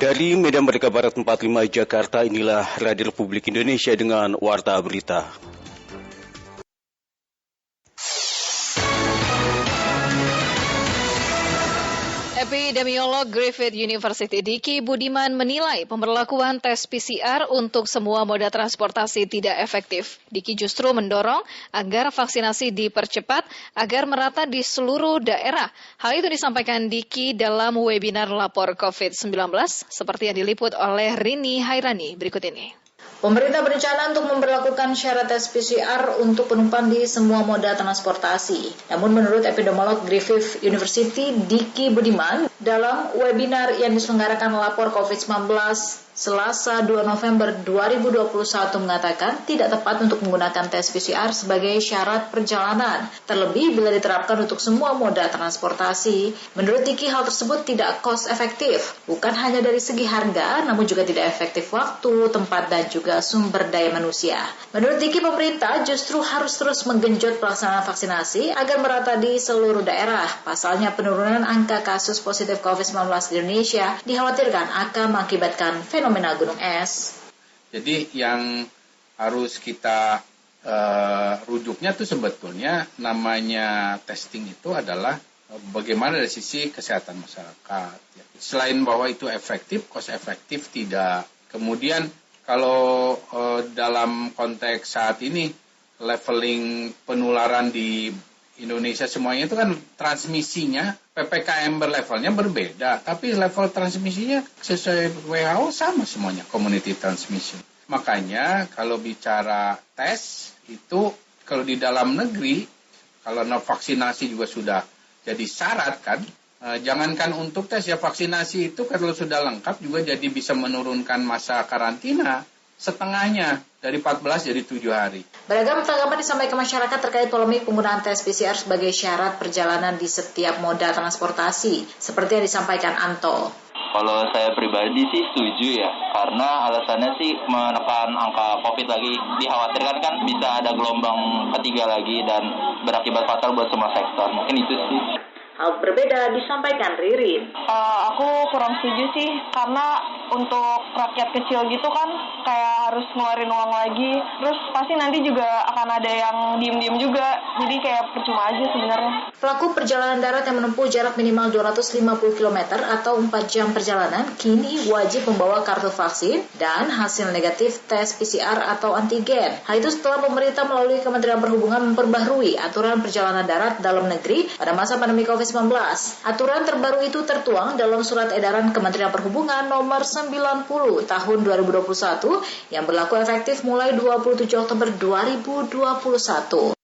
Dari Medan Merdeka Barat 45 Jakarta, inilah Radio Republik Indonesia dengan Warta Berita. Epidemiolog Griffith University Diki Budiman menilai pemberlakuan tes PCR untuk semua moda transportasi tidak efektif. Diki justru mendorong agar vaksinasi dipercepat agar merata di seluruh daerah. Hal itu disampaikan Diki dalam webinar lapor COVID-19 seperti yang diliput oleh Rini Hairani berikut ini. Pemerintah berencana untuk memberlakukan syarat tes PCR untuk penumpang di semua moda transportasi. Namun menurut epidemiolog Griffith University Diki Budiman, dalam webinar yang diselenggarakan lapor COVID-19 Selasa 2 November 2021 mengatakan tidak tepat untuk menggunakan tes PCR sebagai syarat perjalanan, terlebih bila diterapkan untuk semua moda transportasi. Menurut Diki, hal tersebut tidak cost efektif, bukan hanya dari segi harga, namun juga tidak efektif waktu, tempat, dan juga sumber daya manusia. Menurut Diki, pemerintah justru harus terus menggenjot pelaksanaan vaksinasi agar merata di seluruh daerah. Pasalnya, penurunan angka kasus positif COVID-19 di Indonesia dikhawatirkan akan mengakibatkan fenomena gunung es. Jadi yang harus kita rujuknya tuh sebetulnya namanya testing itu adalah bagaimana dari sisi kesehatan masyarakat. Selain bahwa itu efektif, cost efektif tidak. Kemudian kalau dalam konteks saat ini leveling penularan di Indonesia semuanya itu kan transmisinya PPKM berlevelnya berbeda, tapi level transmisinya sesuai WHO sama semuanya, community transmission. Makanya kalau bicara tes itu kalau di dalam negeri, kalau vaksinasi juga sudah jadi syarat kan, jangankan untuk tes ya, vaksinasi itu kalau sudah lengkap juga jadi bisa menurunkan masa karantina setengahnya dari 14 jadi 7 hari. Beragam tanggapan disampaikan masyarakat terkait polemik penggunaan tes PCR sebagai syarat perjalanan di setiap moda transportasi, seperti yang disampaikan Anto. Kalau saya pribadi sih setuju ya, karena alasannya sih menekan angka COVID lagi. Dikhawatirkan kan bisa ada gelombang ketiga lagi dan berakibat fatal buat semua sektor. Mungkin itu sih. Hal berbeda disampaikan Ririn. Aku kurang setuju sih, karena untuk rakyat kecil gitu kan kayak harus ngeluarin uang lagi. Terus pasti nanti juga akan ada yang diem-diem juga, jadi kayak percuma aja sebenarnya. Pelaku perjalanan darat yang menempuh jarak minimal 250 km atau 4 jam perjalanan kini wajib membawa kartu vaksin dan hasil negatif tes PCR atau antigen. Hal itu setelah pemerintah melalui Kementerian Perhubungan memperbaharui aturan perjalanan darat dalam negeri pada masa pandemi COVID-19. Aturan terbaru itu tertuang dalam Surat Edaran Kementerian Perhubungan nomor 90 tahun 2021 yang berlaku efektif mulai 27 Oktober 2021.